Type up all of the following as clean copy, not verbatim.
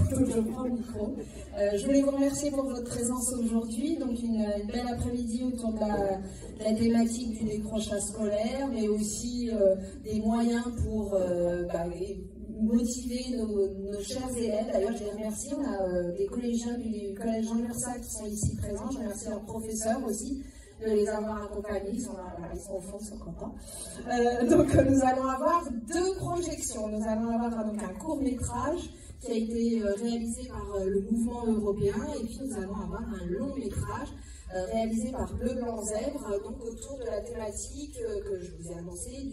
donc je prends le micro. Je voulais vous remercier pour votre présence aujourd'hui, donc une belle après-midi autour de la thématique du décrochage scolaire, mais aussi des moyens pour motiver nos chers élèves. D'ailleurs, je les remercie. On a des collégiens du collège Jean Mursac qui sont ici présents. Je remercie leurs professeurs aussi de les avoir accompagnés. Ils sont au fond, ils sont contents. Donc, nous allons avoir deux projections. Nous allons avoir donc un court-métrage qui a été réalisé par le mouvement européen, et puis nous allons avoir un long-métrage réalisé par Bleu Blanc Zèbre, donc autour de la thématique que je vous ai annoncée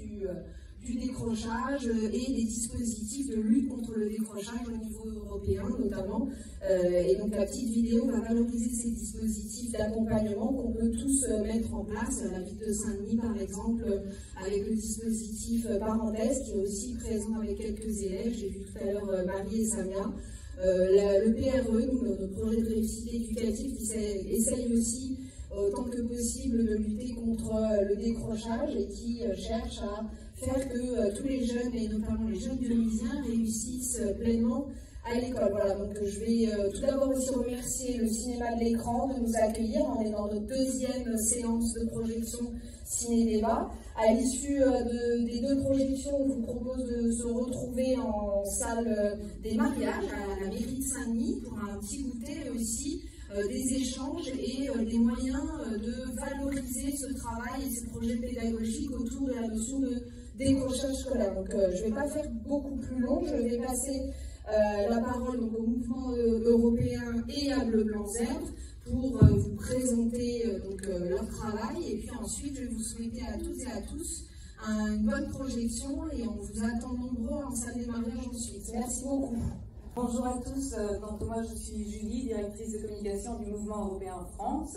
du décrochage et des dispositifs de lutte contre le décrochage au niveau européen notamment. Et donc la petite vidéo va valoriser ces dispositifs d'accompagnement qu'on peut tous mettre en place. La ville de Saint-Denis par exemple, avec le dispositif Parenthèse qui est aussi présent avec quelques élèves. J'ai vu tout à l'heure Marie et Samia. Le PRE, notre projet de réussite éducative, qui essaye aussi autant que possible de lutter contre le décrochage et qui cherche à faire que tous les jeunes, et notamment les jeunes tunisiens, réussissent pleinement à l'école. Voilà, donc je vais tout d'abord aussi remercier le cinéma de l'écran de nous accueillir. On est dans notre deuxième séance de projection ciné-débat. À l'issue des deux projections, on vous propose de se retrouver en salle des mariages à la mairie de Saint-Denis pour un petit goûter aussi, des échanges et des moyens de valoriser ce travail et ce projet pédagogique autour de la notion de décrochage scolaire. Donc je ne vais pas faire beaucoup plus long, je vais passer la parole donc, au mouvement européen et à Bleu Blanc Zèbre pour vous présenter leur travail, et puis ensuite je vais vous souhaiter à toutes et à tous une bonne projection, et on vous attend nombreux en salle des mariages ensuite. Merci beaucoup. Bonjour à tous, donc moi je suis Julie, directrice de communication du Mouvement Européen France.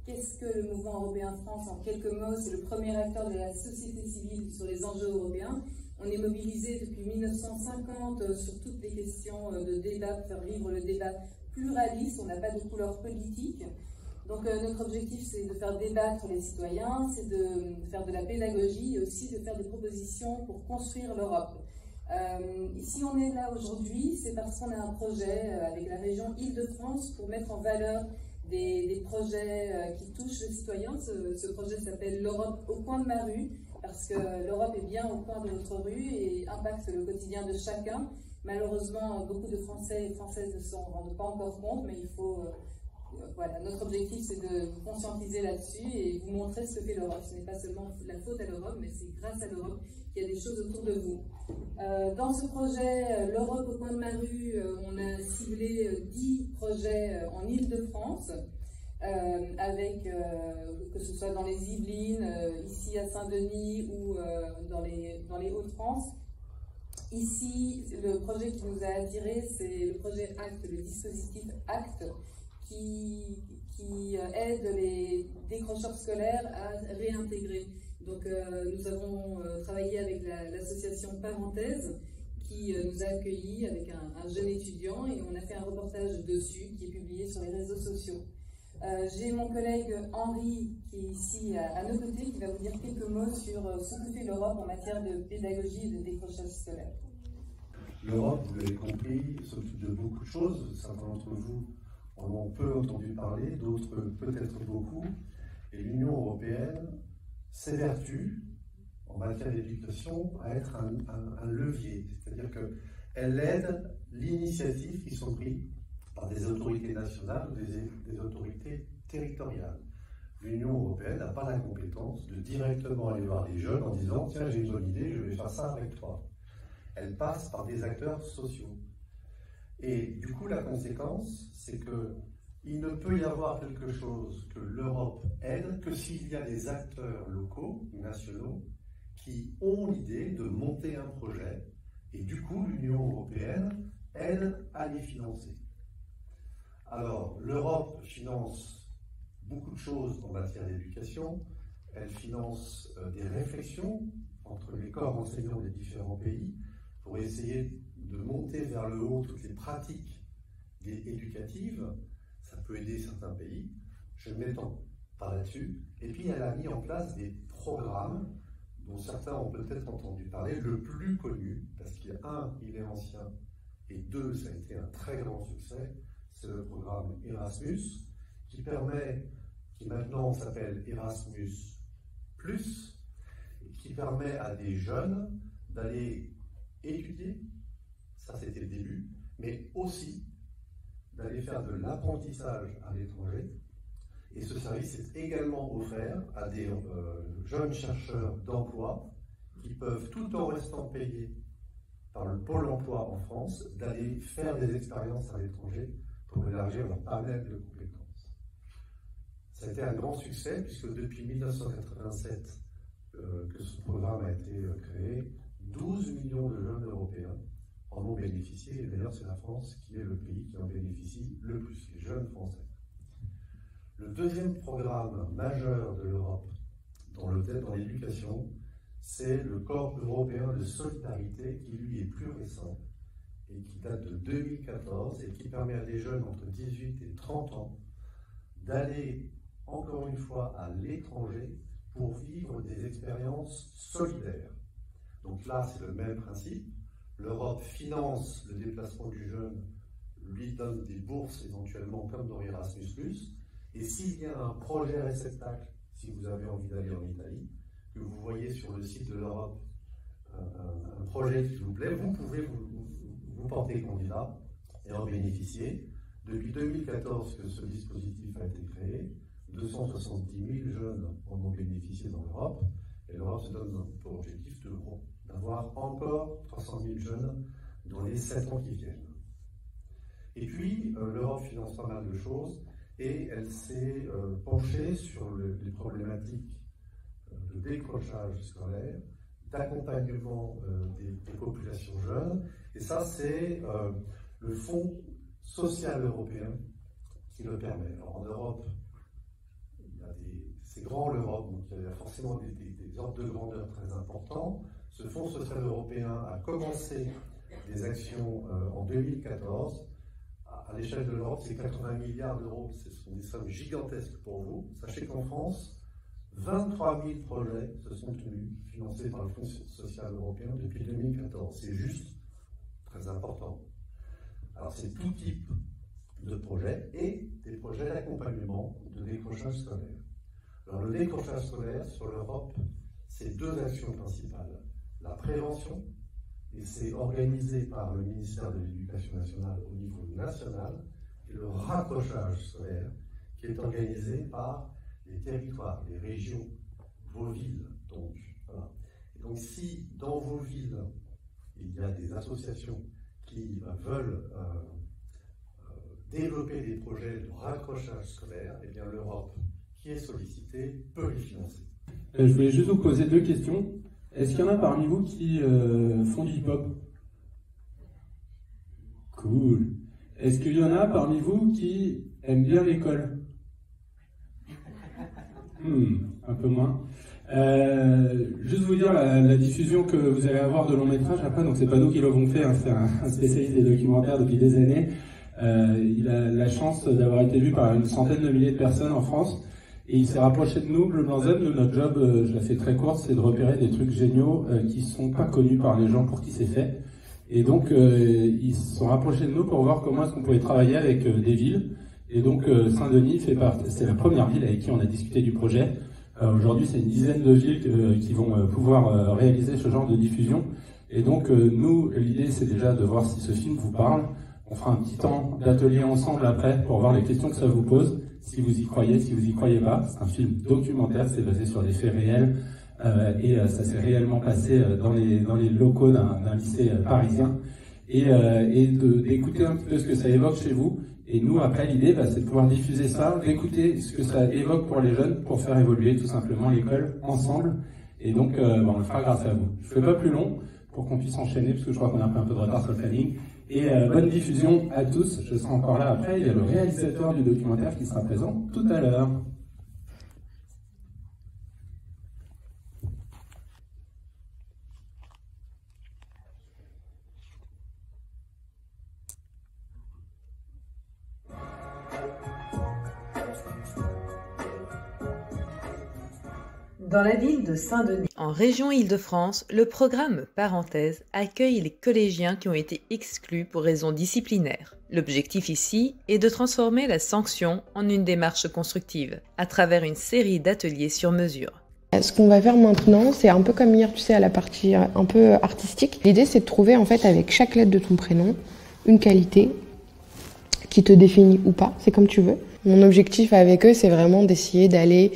Qu'est-ce que le Mouvement Européen France? En quelques mots, c'est le premier acteur de la société civile sur les enjeux européens. On est mobilisé depuis 1950 sur toutes les questions de débat, pour faire vivre le débat pluraliste. On n'a pas de couleur politique. Donc notre objectif, c'est de faire débattre les citoyens, c'est de faire de la pédagogie et aussi de faire des propositions pour construire l'Europe. Si on est là aujourd'hui, c'est parce qu'on a un projet avec la région Île-de-France pour mettre en valeur des projets qui touchent les citoyens. Ce projet s'appelle l'Europe au coin de ma rue, parce que l'Europe est bien au coin de notre rue et impacte le quotidien de chacun. Malheureusement, beaucoup de Français et Françaises ne s'en rendent pas encore compte, mais il faut... voilà, notre objectif, c'est de vous conscientiser là-dessus et vous montrer ce que fait l'Europe. Ce n'est pas seulement la faute à l'Europe, mais c'est grâce à l'Europe qu'il y a des choses autour de vous. Dans ce projet, l'Europe au coin de ma rue, on a ciblé 10 projets en Île-de-France, avec, que ce soit dans les Yvelines, ici à Saint-Denis ou dans les Hauts-de-France. Ici, le projet qui nous a attirés, c'est le projet ACT, le dispositif ACT, qui aide les décrocheurs scolaires à réintégrer. Donc nous avons travaillé avec l'association Parenthèse qui nous a accueillis avec un jeune étudiant, et on a fait un reportage dessus qui est publié sur les réseaux sociaux. J'ai mon collègue Henri qui est ici à nos côtés, qui va vous dire quelques mots sur ce que fait l'Europe en matière de pédagogie et de décrochage scolaire. L'Europe, vous l'avez compris, s'occupe de beaucoup de choses. Certains d'entre vous en ont peu entendu parler, d'autres peut-être beaucoup. Et l'Union européenne s'évertue en matière d'éducation à être un levier, c'est-à-dire qu'elle aide l'initiative qui sont prises par des autorités nationales ou des autorités territoriales. L'Union européenne n'a pas la compétence de directement aller voir les jeunes en disant « Tiens, j'ai une bonne idée, je vais faire ça avec toi ». Elle passe par des acteurs sociaux. Et du coup, la conséquence, c'est qu'il ne peut y avoir quelque chose que l'Europe aide que s'il y a des acteurs locaux, nationaux, qui ont l'idée de monter un projet, et du coup, l'Union européenne aide à les financer. Alors, l'Europe finance beaucoup de choses en matière d'éducation. Elle finance des réflexions entre les corps enseignants des différents pays pour essayer de monter vers le haut toutes les pratiques éducatives. Ça peut aider certains pays. Je ne m'étends pas là-dessus. Et puis, elle a mis en place des programmes dont certains ont peut-être entendu parler. Le plus connu, parce qu'il est ancien Et 2, ça a été un très grand succès, c'est le programme Erasmus, qui maintenant s'appelle Erasmus+, et qui permet à des jeunes d'aller étudier, ça c'était le début, mais aussi d'aller faire de l'apprentissage à l'étranger. Et ce service est également offert à des jeunes chercheurs d'emploi qui peuvent, tout en restant payés par le Pôle emploi en France, d'aller faire des expériences à l'étranger pour élargir leur panel de compétences. Ça a été un grand succès puisque depuis 1987 que ce programme a été créé, 12 millions de jeunes européens en ont bénéficié, et d'ailleurs c'est la France qui est le pays qui en bénéficie le plus, les jeunes français. Le deuxième programme majeur de l'Europe dans l'éducation, c'est le Corps européen de solidarité qui lui est plus récent et qui date de 2014 et qui permet à des jeunes entre 18 et 30 ans d'aller encore une fois à l'étranger pour vivre des expériences solidaires. Donc là, c'est le même principe. L'Europe finance le déplacement du jeune, lui donne des bourses éventuellement comme dans Erasmus+. Et s'il y a un projet réceptacle, si vous avez envie d'aller en Italie, que vous voyez sur le site de l'Europe, un projet qui vous plaît, vous pouvez vous porter candidat et en bénéficier. Depuis 2014 que ce dispositif a été créé, 270 000 jeunes en ont bénéficié dans l'Europe, et l'Europe se donne pour objectif d'avoir encore 300 000 jeunes dans les 7 ans qui viennent. Et puis, l'Europe finance pas mal de choses, et elle s'est penchée sur les problématiques de décrochage scolaire, d'accompagnement des populations jeunes, et ça c'est le Fonds social européen qui le permet. Alors en Europe, c'est grand l'Europe, donc il y a forcément des ordres de grandeur très importants. Ce Fonds social européen a commencé des actions en 2014. À l'échelle de l'Europe, c'est 80 milliards d'euros, ce sont des sommes gigantesques pour vous. Sachez qu'en France, 23 000 projets se sont tenus, financés par le Fonds social européen depuis 2014. C'est juste très important. Alors c'est tout type de projets et des projets d'accompagnement de décrochage scolaire. Alors le décrochage scolaire sur l'Europe, c'est 2 actions principales. La prévention, et c'est organisé par le ministère de l'Éducation nationale au niveau national, et le raccrochage scolaire, qui est organisé par les territoires, les régions, vos villes. Donc, voilà. Et donc si dans vos villes, il y a des associations qui veulent développer des projets de raccrochage scolaire, eh bien l'Europe, qui est sollicitée, peut les financer. Je voulais juste vous poser 2 questions. Est-ce qu'il y en a parmi vous qui font du hip-hop? Cool. Est-ce qu'il y en a parmi vous qui aiment bien l'école? Un peu moins. Juste vous dire la diffusion que vous allez avoir de long métrage après, donc c'est pas nous qui l'avons fait, hein, c'est un spécialiste des documentaires depuis des années. Il a la chance d'avoir été vu par une centaine de milliers de personnes en France. Et il s'est rapproché de nous, Bleu Blanc Z. Notre job, je la fais très courte, c'est de repérer des trucs géniaux qui sont pas connus par les gens pour qui c'est fait. Et donc, ils se sont rapprochés de nous pour voir comment est-ce qu'on pouvait travailler avec des villes. Et donc, Saint-Denis c'est la première ville avec qui on a discuté du projet. Aujourd'hui, c'est une dizaine de villes qui vont pouvoir réaliser ce genre de diffusion. Et donc, nous, l'idée, c'est déjà de voir si ce film vous parle. On fera un petit temps d'atelier ensemble après pour voir les questions que ça vous pose. Si vous y croyez, si vous y croyez pas, c'est un film documentaire, c'est basé sur des faits réels et ça s'est réellement passé dans les locaux d'un lycée parisien et d'écouter un petit peu ce que ça évoque chez vous. Et nous, après, l'idée, c'est de pouvoir diffuser ça, d'écouter ce que ça évoque pour les jeunes, pour faire évoluer tout simplement l'école ensemble. Et donc, on le fera grâce à vous. Je ne fais pas plus long pour qu'on puisse enchaîner, parce que je crois qu'on a pris un peu de retard sur le planning. Et bonne diffusion à tous, je serai encore là après. Il y a le réalisateur du documentaire qui sera présent tout à l'heure. dans la ville de Saint-Denis. En région Île-de-France, le programme Parenthèse accueille les collégiens qui ont été exclus pour raisons disciplinaires. L'objectif ici est de transformer la sanction en une démarche constructive, à travers une série d'ateliers sur mesure. Ce qu'on va faire maintenant, c'est un peu comme hier, tu sais, à la partie un peu artistique. L'idée, c'est de trouver, en fait, avec chaque lettre de ton prénom, une qualité qui te définit ou pas, c'est comme tu veux. Mon objectif avec eux, c'est vraiment d'essayer d'aller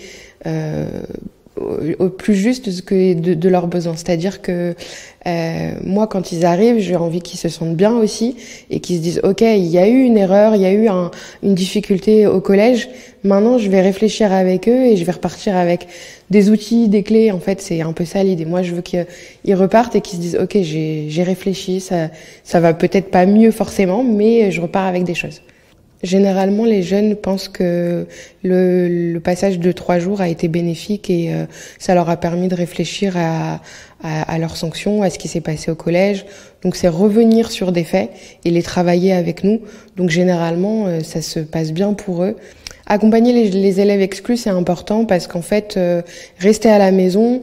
au plus juste de leurs besoins. C'est-à-dire que moi, quand ils arrivent, j'ai envie qu'ils se sentent bien aussi et qu'ils se disent « Ok, il y a eu une erreur, il y a eu une difficulté au collège. Maintenant, je vais réfléchir avec eux et je vais repartir avec des outils, des clés. » En fait, c'est un peu ça l'idée. Moi, je veux qu'ils repartent et qu'ils se disent « Ok, j'ai réfléchi, ça va peut-être pas mieux forcément, mais je repars avec des choses. » Généralement, les jeunes pensent que le passage de 3 jours a été bénéfique et ça leur a permis de réfléchir à leurs sanctions, à ce qui s'est passé au collège. Donc, c'est revenir sur des faits et les travailler avec nous. Donc, généralement, ça se passe bien pour eux. Accompagner les élèves exclus, c'est important parce qu'en fait, rester à la maison,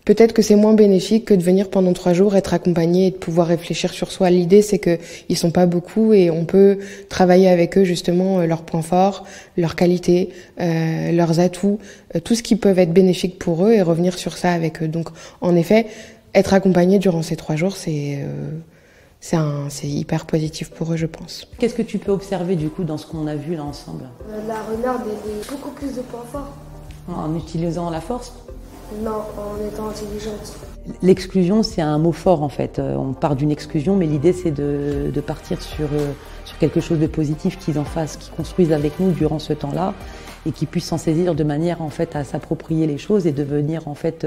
peut-être que c'est moins bénéfique que de venir pendant 3 jours, être accompagné et de pouvoir réfléchir sur soi. L'idée, c'est qu'ils sont pas beaucoup et on peut travailler avec eux justement leurs points forts, leurs qualités, leurs atouts, tout ce qui peut être bénéfique pour eux et revenir sur ça avec eux. Donc, en effet, être accompagné durant ces 3 jours, c'est hyper positif pour eux, je pense. Qu'est-ce que tu peux observer du coup dans ce qu'on a vu là ensemble? La renarde, elle a beaucoup plus de points forts. En utilisant la force? Non, en étant intelligente. L'exclusion, c'est un mot fort en fait. On part d'une exclusion, mais l'idée c'est de partir sur quelque chose de positif qu'ils en fassent, qu'ils construisent avec nous durant ce temps-là et qu'ils puissent s'en saisir de manière en fait à s'approprier les choses et devenir en fait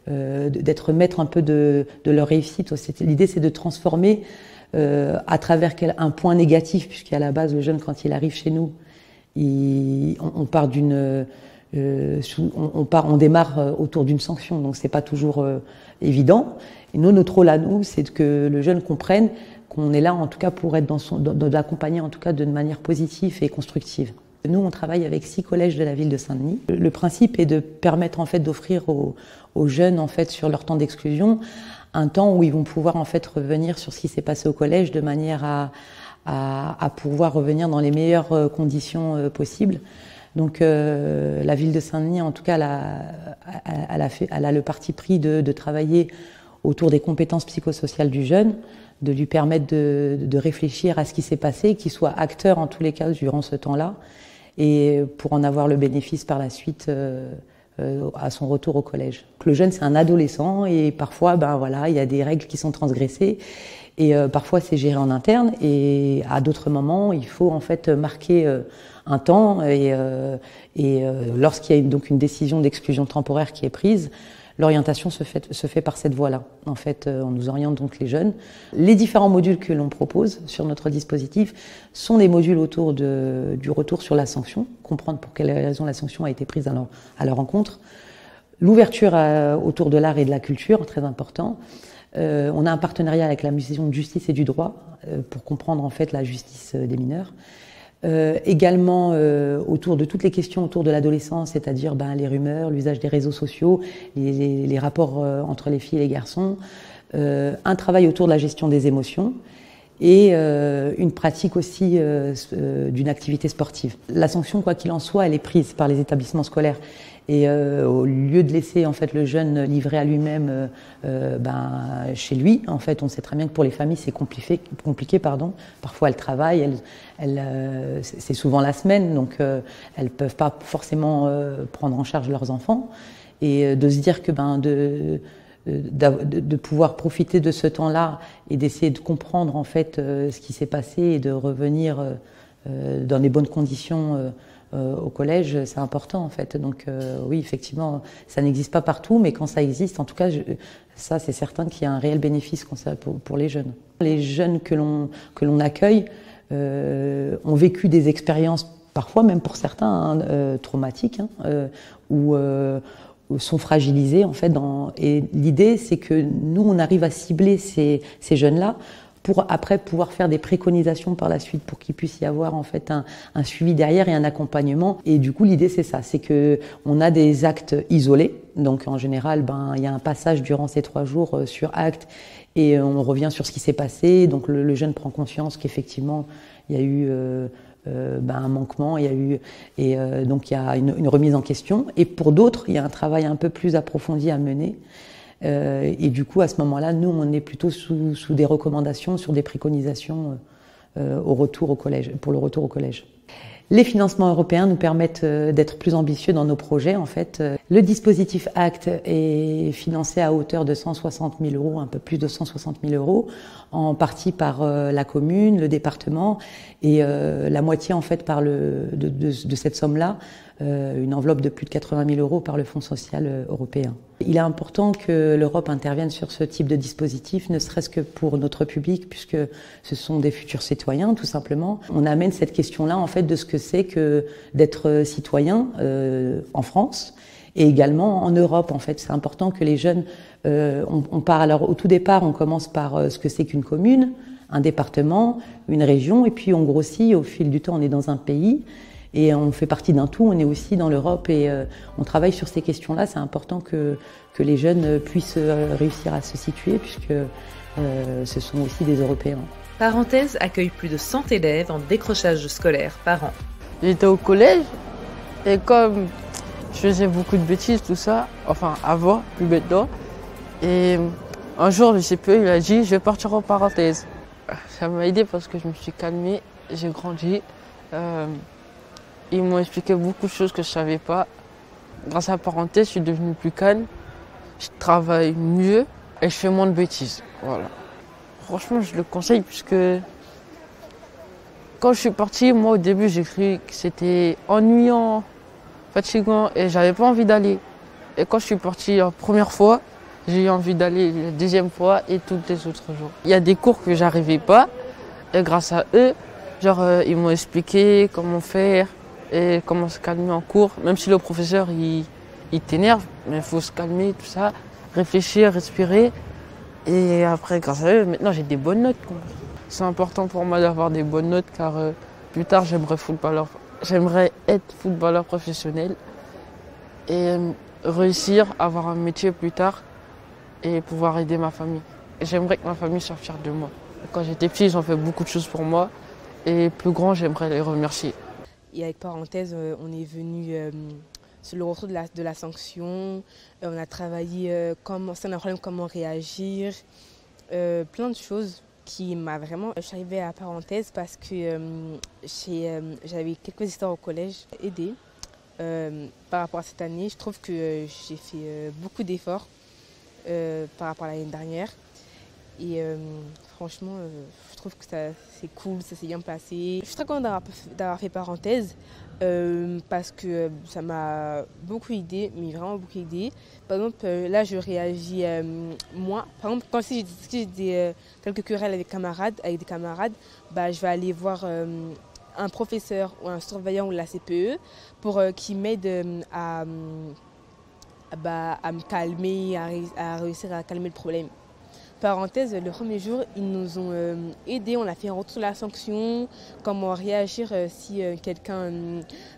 d'être maître un peu de leur réussite. L'idée c'est de transformer à travers un point négatif, puisqu'à la base le jeune quand il arrive chez nous, on part d'une on démarre autour d'une sanction, donc c'est pas toujours évident. Et nous, notre rôle à nous, c'est que le jeune comprenne qu'on est là, en tout cas, pour être de l'accompagner, en tout cas, de manière positive et constructive. Nous, on travaille avec 6 collèges de la ville de Saint-Denis. Le principe est de permettre, en fait, d'offrir aux jeunes, en fait, sur leur temps d'exclusion, un temps où ils vont pouvoir, en fait, revenir sur ce qui s'est passé au collège, de manière à pouvoir revenir dans les meilleures conditions possibles. Donc la ville de Saint-Denis, en tout cas, elle a le parti pris de travailler autour des compétences psychosociales du jeune, de lui permettre de réfléchir à ce qui s'est passé, qu'il soit acteur en tous les cas durant ce temps-là, et pour en avoir le bénéfice par la suite à son retour au collège. Le jeune, c'est un adolescent et parfois, il y a des règles qui sont transgressées. Et parfois, c'est géré en interne et à d'autres moments, il faut en fait marquer un temps et lorsqu'il y a donc une décision d'exclusion temporaire qui est prise, l'orientation se fait par cette voie-là. En fait, on nous oriente donc les jeunes. Les différents modules que l'on propose sur notre dispositif sont des modules autour du retour sur la sanction, comprendre pour quelles raisons la sanction a été prise à leur encontre, l'ouverture autour de l'art et de la culture, très important. On a un partenariat avec la Maison de justice et du droit pour comprendre en fait la justice des mineurs. Également autour de toutes les questions autour de l'adolescence, c'est-à-dire les rumeurs, l'usage des réseaux sociaux, les rapports entre les filles et les garçons, un travail autour de la gestion des émotions et une pratique aussi d'une activité sportive. La sanction, quoi qu'il en soit, elle est prise par les établissements scolaires. Et au lieu de laisser en fait le jeune livré à lui-même chez lui, en fait, on sait très bien que pour les familles c'est compliqué. Parfois elles travaillent, c'est souvent la semaine, donc elles peuvent pas forcément prendre en charge leurs enfants. Et de se dire que de pouvoir profiter de ce temps-là et d'essayer de comprendre en fait ce qui s'est passé et de revenir dans les bonnes conditions. Au collège, c'est important en fait. Donc oui, effectivement, ça n'existe pas partout, mais quand ça existe, en tout cas, ça c'est certain qu'il y a un réel bénéfice pour les jeunes. Les jeunes que l'on accueille ont vécu des expériences, parfois même pour certains, traumatiques, ou sont fragilisés en fait. Et l'idée, c'est que nous, on arrive à cibler ces jeunes-là pour après pouvoir faire des préconisations par la suite pour qu'il puisse y avoir en fait un suivi derrière et un accompagnement. Et du coup, l'idée c'est ça, c'est que on a des actes isolés. Donc en général, il y a un passage durant ces 3 jours sur acte et on revient sur ce qui s'est passé. Donc le jeune prend conscience qu'effectivement il y a eu un manquement, donc il y a une remise en question. Et pour d'autres, il y a un travail un peu plus approfondi à mener. Et du coup, à ce moment-là, nous, on est plutôt sous des recommandations, sur des préconisations pour le retour au collège. Les financements européens nous permettent d'être plus ambitieux dans nos projets. En fait, le dispositif ACT est financé à hauteur de 160 000 €, un peu plus de 160 000 €, en partie par la commune, le département, et la moitié en fait de cette somme-là, une enveloppe de plus de 80 000 € par le Fonds social européen. Il est important que l'Europe intervienne sur ce type de dispositif, ne serait-ce que pour notre public, puisque ce sont des futurs citoyens, tout simplement. On amène cette question-là, en fait, de ce que c'est que d'être citoyen en France et également en Europe. En fait, c'est important que les jeunes, on part. Alors, au tout départ, on commence par ce que c'est qu'une commune, un département, une région, et puis on grossit. Au fil du temps, on est dans un pays. Et on fait partie d'un tout, on est aussi dans l'Europe et on travaille sur ces questions-là. C'est important que les jeunes puissent réussir à se situer puisque ce sont aussi des Européens. Parenthèse accueille plus de 100 élèves en décrochage scolaire par an. J'étais au collège et comme je faisais beaucoup de bêtises, tout ça, enfin avant, plus maintenant, et un jour le CPE il a dit je vais partir en parenthèse. Ça m'a aidé parce que je me suis calmée, j'ai grandi. Ils m'ont expliqué beaucoup de choses que je ne savais pas. Grâce à la parenthèse, je suis devenue plus calme, je travaille mieux et je fais moins de bêtises. Voilà. Franchement, je le conseille puisque quand je suis partie, moi au début, j'ai cru que c'était ennuyant, fatigant et j'avais pas envie d'aller. Et quand je suis partie la première fois, j'ai eu envie d'aller la deuxième fois et tous les autres jours. Il y a des cours que j'arrivais pas et grâce à eux, ils m'ont expliqué comment faire. Et comment se calmer en cours, même si le professeur il t'énerve, mais il faut se calmer, tout ça, réfléchir, respirer. Et après, grâce à eux, maintenant j'ai des bonnes notes. C'est important pour moi d'avoir des bonnes notes car plus tard j'aimerais être footballeur professionnel et réussir à avoir un métier plus tard et pouvoir aider ma famille. Et j'aimerais que ma famille soit fière de moi. Quand j'étais petit, ils ont fait beaucoup de choses pour moi et plus grand, j'aimerais les remercier. Et avec parenthèse, on est venu sur le retour de la sanction. On a travaillé comment réagir, plein de choses qui m'a vraiment... Je suis arrivée à parenthèse parce que j'avais quelques histoires au collège aidées. Par rapport à cette année, je trouve que j'ai fait beaucoup d'efforts par rapport à l'année dernière. Et franchement, je trouve que c'est cool, ça s'est bien passé. Je suis très contente d'avoir fait parenthèse parce que ça m'a beaucoup aidé, mais vraiment beaucoup aidé. Par exemple, là, je réagis moins. Par exemple, quand si j'ai quelques querelles avec des camarades, je vais aller voir un professeur ou un surveillant ou la CPE pour qu'il m'aide à me calmer, à réussir à calmer le problème. Parenthèse, le premier jour, ils nous ont aidés, on a fait un retour sur la sanction, comment réagir si quelqu'un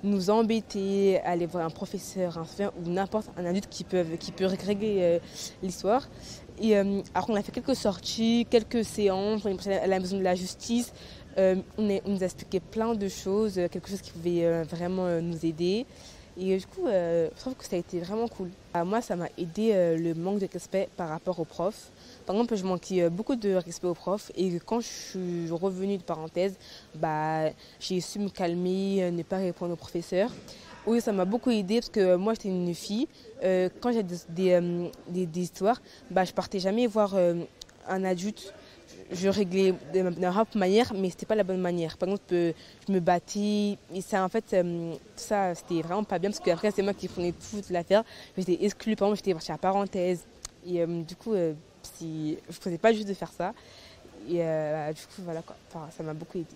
nous embêtait, aller voir un professeur, un surveillant ou n'importe un adulte qui peut régler l'histoire. Et après, on a fait quelques sorties, quelques séances, on est passé à la maison de la justice, on nous a expliqué plein de choses, quelque chose qui pouvait vraiment nous aider. Et du coup, je trouve que ça a été vraiment cool. Moi, ça m'a aidé le manque de respect par rapport aux profs. Par exemple, je manquais beaucoup de respect aux profs et quand je suis revenue de parenthèse, j'ai su me calmer, ne pas répondre aux professeurs. Oui, ça m'a beaucoup aidé parce que moi, j'étais une fille. Quand j'ai des histoires, je partais jamais voir un adulte. Je réglais de la manière, mais c'était pas la bonne manière. Par exemple, je me battais. Et ça, en fait, ça, c'était vraiment pas bien parce qu'après, c'est moi qui prenais toute l'affaire. J'étais exclue. Par exemple, j'étais partie à parenthèse. Et du coup, je ne faisais pas juste de faire ça. Et du coup, voilà quoi. Enfin, ça m'a beaucoup aidé.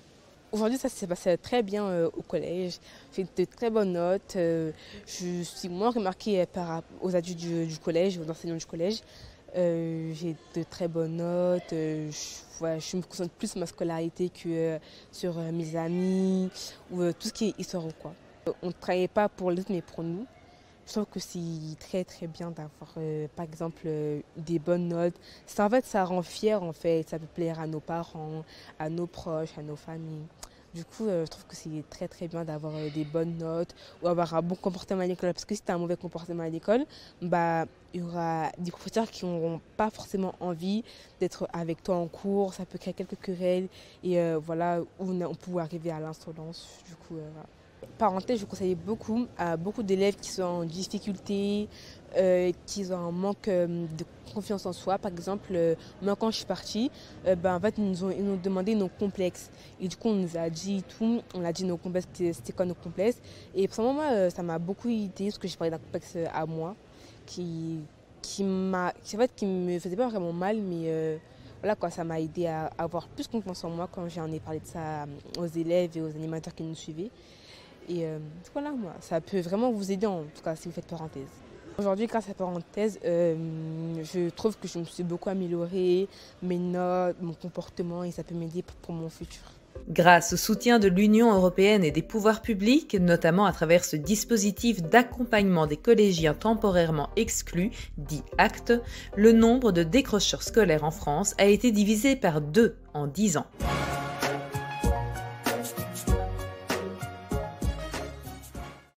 Aujourd'hui, ça s'est passé très bien au collège. J'ai de très bonnes notes. Je suis moins remarquée aux adultes du collège, aux enseignants du collège. j'ai de très bonnes notes, je me concentre plus sur ma scolarité que sur mes amis ou tout ce qui est histoire ou quoi. On ne travaille pas pour les autres mais pour nous. Je trouve que c'est très très bien d'avoir par exemple des bonnes notes. En fait, ça rend fier en fait, ça peut plaire à nos parents, à nos proches, à nos familles. Du coup, je trouve que c'est très très bien d'avoir des bonnes notes ou avoir un bon comportement à l'école. Parce que si tu as un mauvais comportement à l'école, bah, il y aura des professeurs qui n'auront pas forcément envie d'être avec toi en cours. Ça peut créer quelques querelles et voilà, où on peut arriver à l'insolence. Du coup, voilà. Parenthèse, je conseille beaucoup à beaucoup d'élèves qui sont en difficulté, qui ont un manque de confiance en soi. Par exemple, moi quand je suis partie, en fait, ils nous ont demandé nos complexes. Et du coup, on nous a dit tout, on a dit nos complexes, c'était quoi nos complexes. Et pour moi, ça m'a beaucoup aidé, parce que j'ai parlé d'un complexe à moi, qui me faisait pas vraiment mal, mais voilà quoi, ça m'a aidé à avoir plus confiance en moi quand j'en ai parlé de ça aux élèves et aux animateurs qui nous suivaient. Et voilà, moi, ça peut vraiment vous aider en tout cas si vous faites parenthèse. Aujourd'hui, grâce à parenthèse, je trouve que je me suis beaucoup améliorée, mes notes, mon comportement, et ça peut m'aider pour mon futur. Grâce au soutien de l'Union européenne et des pouvoirs publics, notamment à travers ce dispositif d'accompagnement des collégiens temporairement exclus, dit ACT, le nombre de décrocheurs scolaires en France a été divisé par 2 en 10 ans.